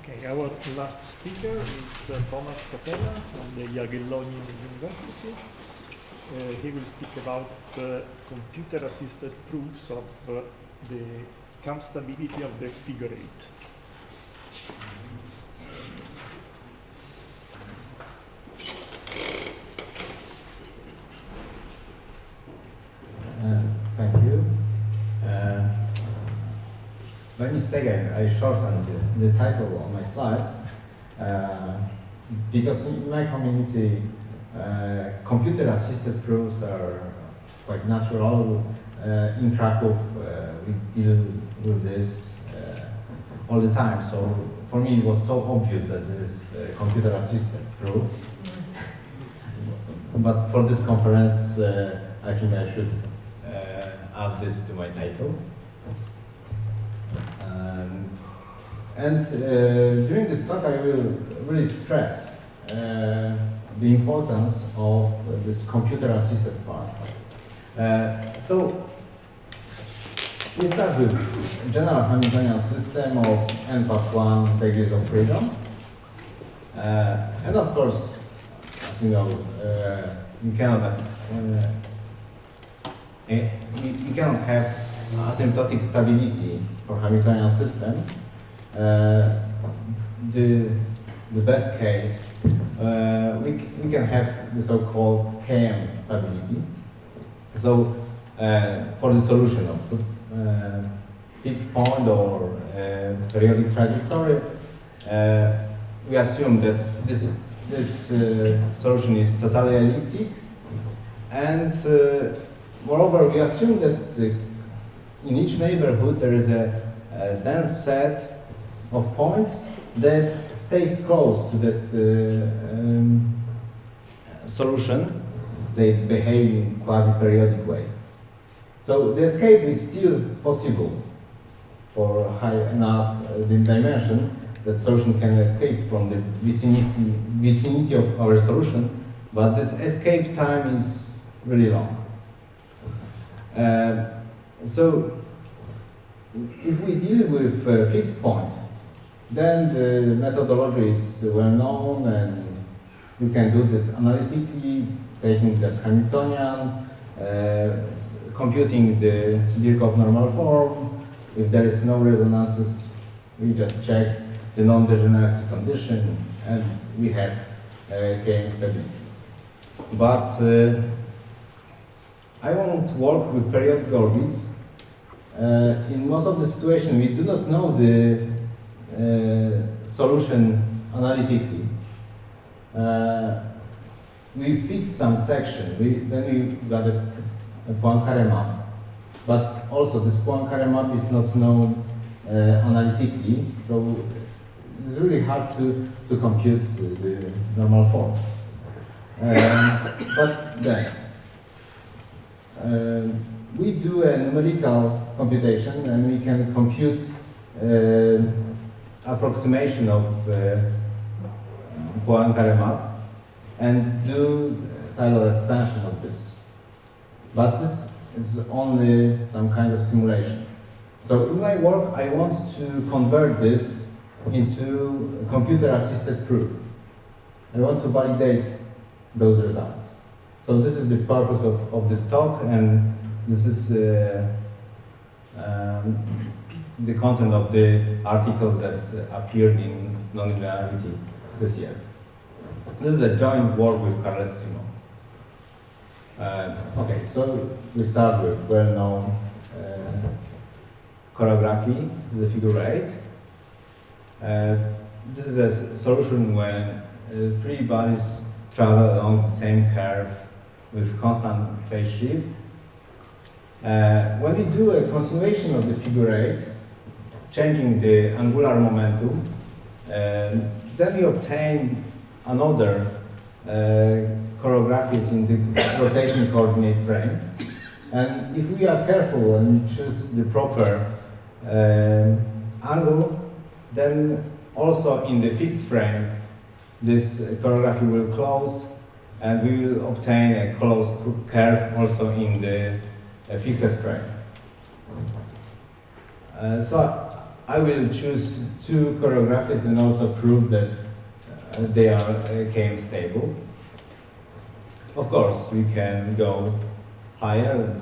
Okay, our last speaker is T.Kapela from the Hamiltonian University. He will speak about computer-assisted proofs of the KAM stability of the figure eight. Thank you. By mistake, I shortened the title on my slides because in my community, computer-assisted proofs are quite natural. In Krakow, we deal with this all the time. So for me, it was so obvious that this computer-assisted proof. But for this conference, I think I should add this to my title. During this talk, I will really stress the importance of this computer-assisted part. So we start with general Hamiltonian system of n+1 degrees of freedom. And of course, as you know, you cannot have asymptotic stability for Hamiltonian system. The best case, we can have the so-called KAM stability. So for the solution of fixed point or periodic trajectory, we assume that this solution is totally elliptic, and moreover, we assume that in each neighborhood there is a dense set of points that stays close to that solution. They behave in quasi-periodic way. So the escape is still possible for high enough dimension that solution can escape from the vicinity of our solution, but this escape time is really long. So if we deal with fixed point, then the methodology is well known, and you can do this analytically, taking this Hamiltonian, computing the Birkhoff normal form. If there is no resonances, we just check the non-degeneracy condition, and we have KM stability. But I won't work with periodic orbits. In most of the situations, we do not know the solution analytically. We fix some section, then we got a Poincaré map. But also, this Poincaré map is not known analytically, so it's really hard to compute the normal form. But then, we do a numerical computation, and we can compute approximation of Poincaré map and do Taylor expansion of this. But this is only some kind of simulation. So in my work, I want to convert this into computer-assisted proof. I want to validate those results. So this is the purpose of this talk, and this is the content of the article that appeared in Nonlinearity this year. This is a joint work with Carles Simon. Okay, so we start with well-known choreography, the figure 8. This is a solution when three bodies travel along the same curve with constant phase shift. When we do a continuation of the figure 8, changing the angular momentum, then we obtain another choreographies in the rotating coordinate frame. And if we are careful and choose the proper angle, then also in the fixed frame, this choreography will close, and we will obtain a closed curve also in the fixed frame. So I will choose two choreographies and also prove that they are KAM stable. Of course, we can go higher,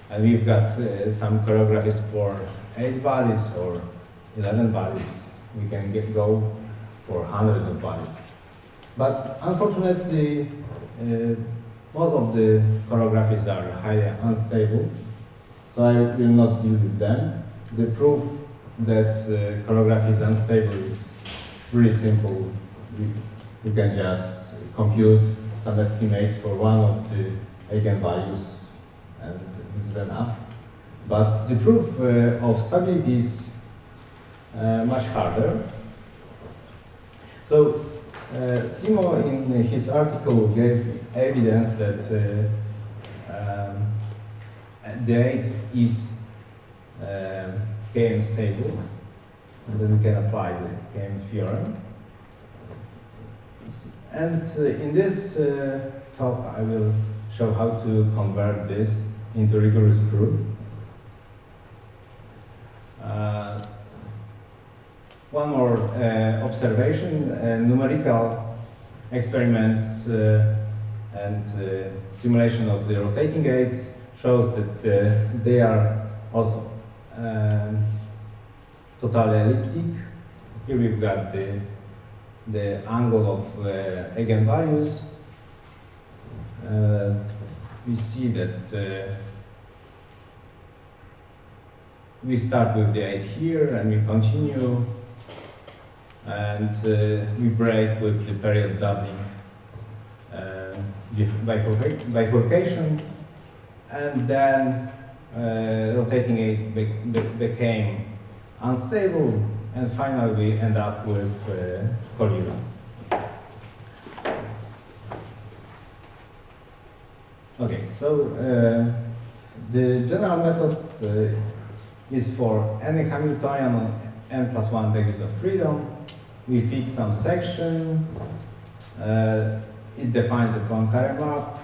and we've got some choreographies for 8 bodies or 11 bodies. We can go for hundreds of bodies. But unfortunately, most of the choreographies are highly unstable, so I will not deal with them. The proof that choreography is unstable is really simple. We can just compute some estimates for one of the eigenvalues, and this is enough. But the proof of stability is much harder. So Simo, in his article, gave evidence that the 8 is KAM stable, and then we can apply the KAM theorem. And in this talk, I will show how to convert this into rigorous proof. One more observation: numerical experiments and simulation of the rotating aids shows that they are also totally elliptic. Here we've got the angle of eigenvalues. We see that we start with the 8 here and we continue, and we break with the period doubling bifurcation, and then rotating 8 became unstable, and finally we end up with collision. Okay, so the general method is for any Hamiltonian on n+1 degrees of freedom. We fix some section. It defines a Poincare map.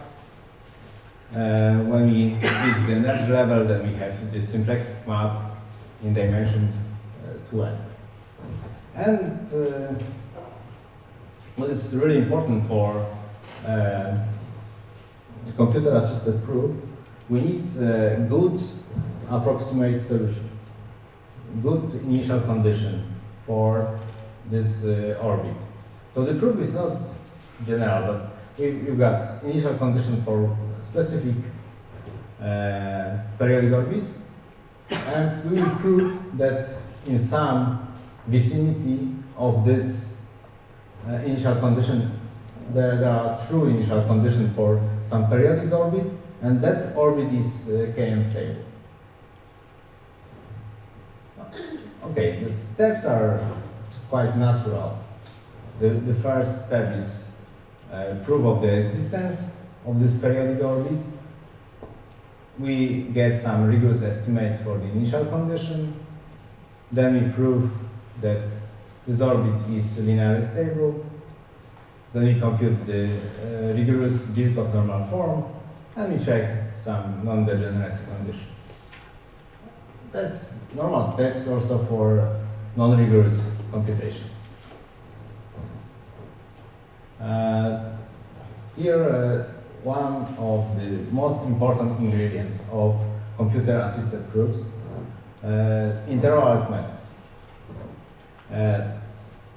When we fix the energy level, then we have the symplectic map in dimension 2n. And what is really important for the computer-assisted proof, we need a good approximate solution, good initial condition for this orbit. So the proof is not general, but we've got initial condition for specific periodic orbit, and we will prove that in some vicinity of this initial condition, there are true initial conditions for some periodic orbit, and that orbit is KAM stable. Okay, the steps are quite natural. The first step is proof of the existence of this periodic orbit. We get some rigorous estimates for the initial condition. Then we prove that this orbit is linearly stable. Then we compute the rigorous Birkhoff normal form, and we check some non-degeneracy condition. That's normal steps also for non-rigorous computations. Here, one of the most important ingredients of computer-assisted proofs, interval arithmetics.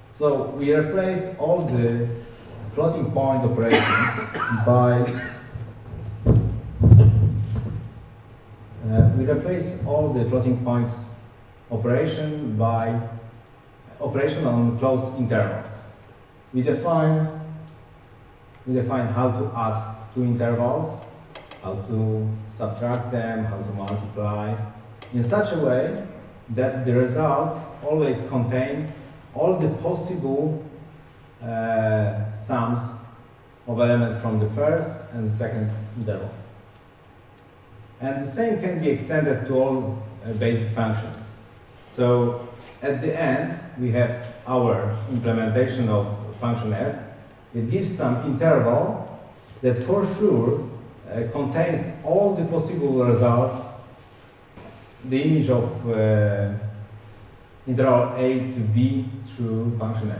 So we replace all the floating point operations by operation by operation on closed intervals. We define how to add two intervals, how to subtract them, how to multiply, in such a way that the result always contains all the possible sums of elements from the first and second interval. And the same can be extended to all basic functions. So at the end, we have our implementation of function f. It gives some interval that for sure contains all the possible results, the image of interval a to b through function f.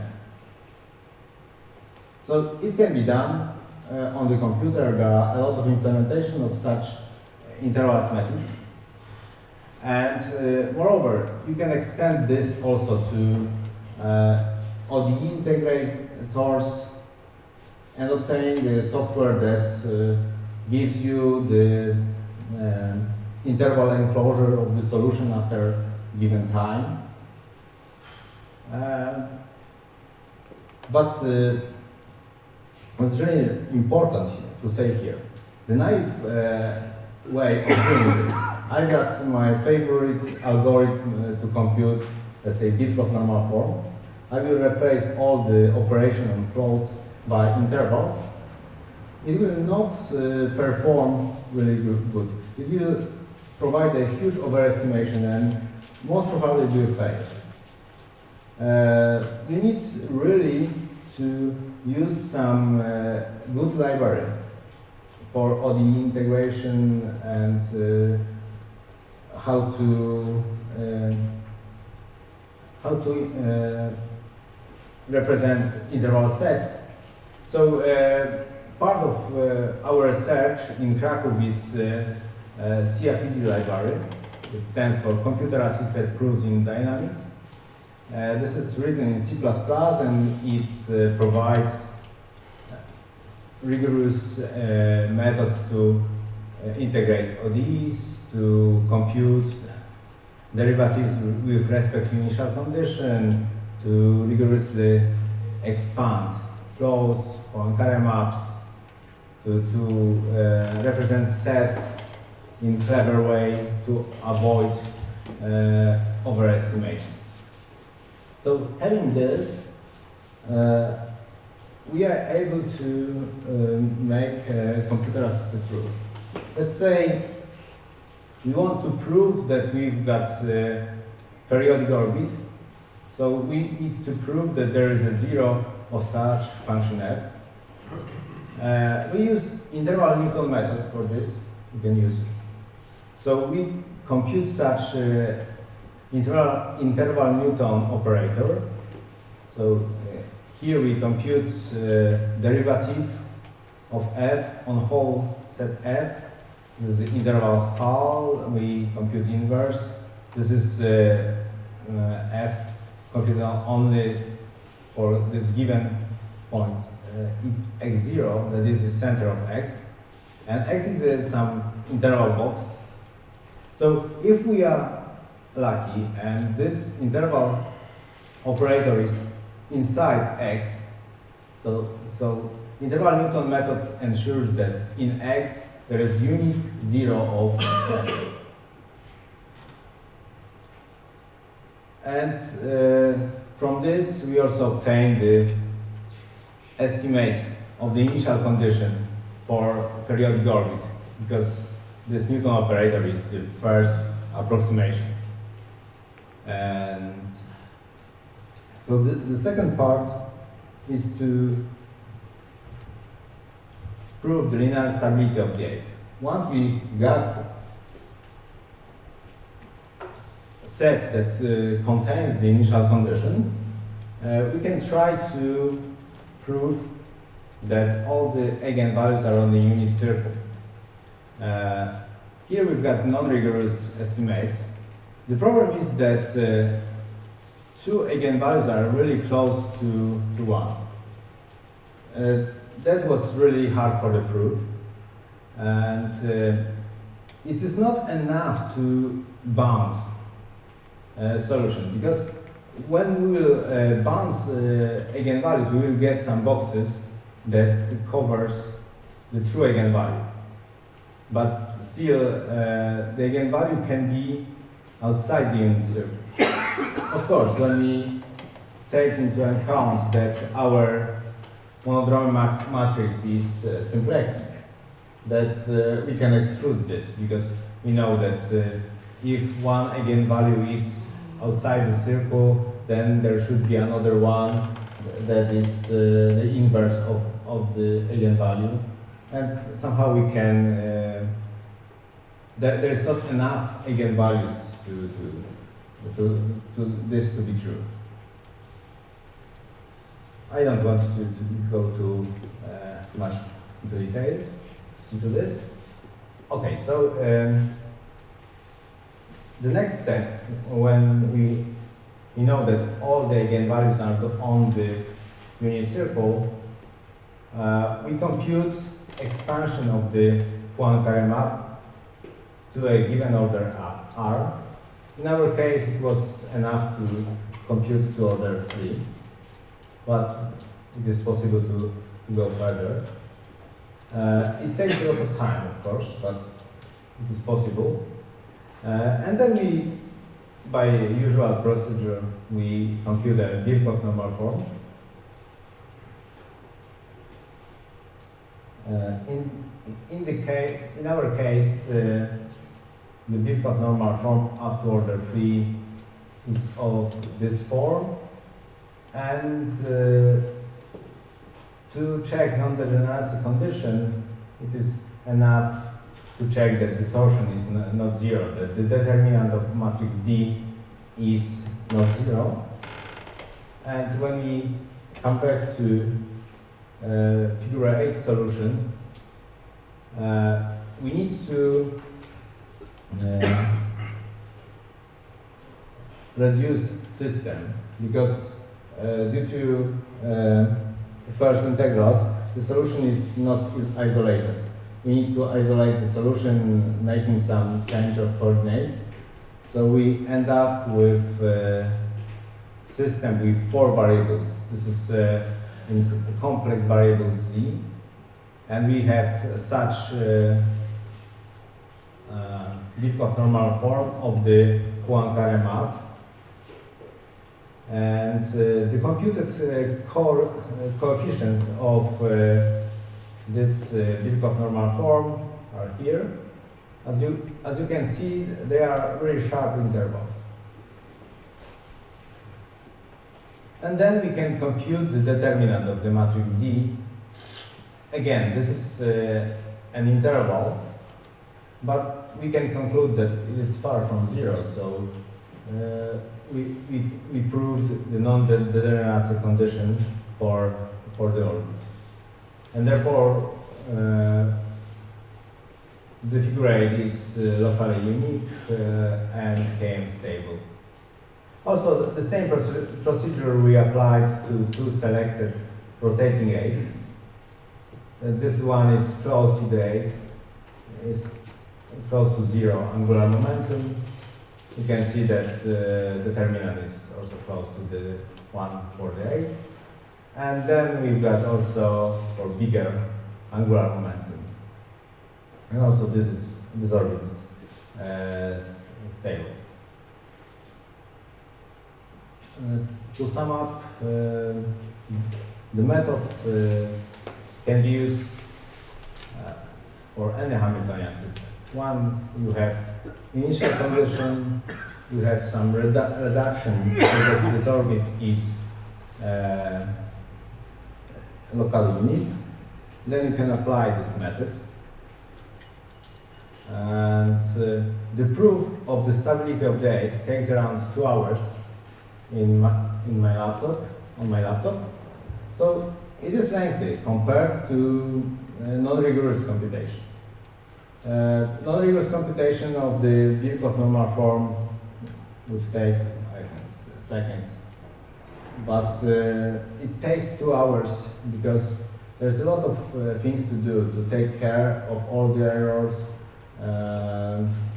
So it can be done on the computer. There are a lot of implementation of such interval arithmetics. And moreover, you can extend this also to ODE integrators and obtain the software that gives you the interval enclosure of the solution after given time. But what's really important to say here, the naive way of doing this, I got my favorite algorithm to compute, let's say, Birkhoff normal form. I will replace all the operation on floats by intervals. It will not perform really good. It will provide a huge overestimation and most probably will fail. You need really to use some good library for ODE integration and how to represent interval sets. So part of our research in Krakow is CAPD library. It stands for Computer Assisted Proofs in Dynamics. This is written in C++ and it provides rigorous methods to integrate ODEs, to compute derivatives with respect to initial condition, to rigorously expand flows, Poincare maps, to represent sets in clever way to avoid overestimations. So having this, we are able to make a computer-assisted proof. Let's say we want to prove that we've got a periodic orbit. So we need to prove that there is a zero of such function f. We use interval Newton method for this. You can use it. So we compute such interval Newton operator. So here we compute derivative of f on whole set f. This is the interval hull. We compute inverse. This is f computed only for this given point x0, that is the center of x, and x is some interval box. So if we are lucky and this interval operator is inside x, so interval Newton method ensures that in x there is unique zero of x. And from this we also obtain the estimates of the initial condition for periodic orbit, because this Newton operator is the first approximation. And so the second part is to prove the linear stability of the gate. Once we got a set that contains the initial condition, we can try to prove that all the eigenvalues are on the unit circle. Here we've got non-rigorous estimates. The problem is that two eigenvalues are really close to 1. That was really hard for the proof. And it is not enough to bound a solution, because when we will bound eigenvalues, we will get some boxes that covers the true eigenvalue. But still, the eigenvalue can be outside the unit circle. Of course, when we take into account that our monodromy matrix is symplectic, that we can exclude this, because we know that if one eigenvalue is outside the circle, then there should be another one that is the inverse of the eigenvalue, and somehow we can there is not enough eigenvalues this to be true. I don't want to go too much into details into this. Okay, so the next step, when we know that all the eigenvalues are on the unit circle, we compute expansion of the Poincare map to a given order R. In our case, it was enough to compute to order 3, but it is possible to go further. It takes a lot of time, of course, but it is possible. And then we, by usual procedure, we compute a Birkhoff normal form. In our case, the Birkhoff normal form up to order 3 is of this form, and to check non-degeneracy condition, it is enough to check that the torsion is not zero, that the determinant of matrix D is not zero. And when we come back to figure 8 solution, we need to reduce system, because due to first integrals, the solution is not isolated. We need to isolate the solution, making some change of coordinates. So we end up with a system with 4 variables. This is in complex variable Z, and we have such Birkhoff normal form of the Poincare map. And the computed coefficients of this Birkhoff normal form are here. As you can see, they are very sharp intervals. And then we can compute the determinant of the matrix D. Again, this is an interval, but we can conclude that it is far from zero. So we proved the non-degeneracy condition for the orbit. And therefore, the figure 8 is locally unique and KM stable. Also, the same procedure we applied to 2 selected rotating 8s. This one is close to the 8, is close to 0 angular momentum. You can see that the determinant is also close to the 1 for the 8. And then we've got also for bigger angular momentum. And also this orbit is stable. To sum up, the method can be used for any Hamiltonian system. Once you have initial condition, you have some reduction so that this orbit is locally unique. Then you can apply this method. And the proof of the stability of the 8 takes around 2 hours on my laptop. So it is lengthy compared to non-rigorous computation. Non-rigorous computation of the Birkhoff normal form would take, I think, seconds. But it takes 2 hours because there's a lot of things to do to take care of all the errors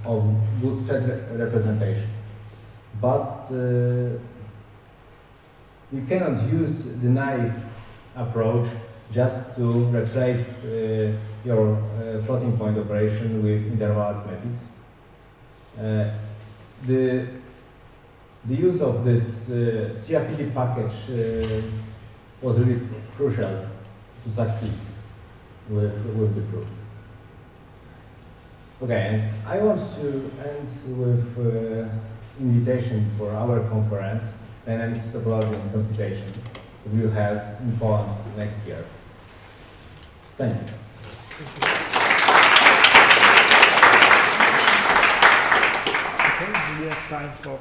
of good set representation. But you cannot use the naive approach just to replace your floating point operation with interval arithmetics. The use of this CRPD package was really crucial to succeed with the proof. Okay, and I want to end with invitation for our conference, Dynamics, Topology and Computation, that we will have in Poland next year. Thank you. Okay, we have time for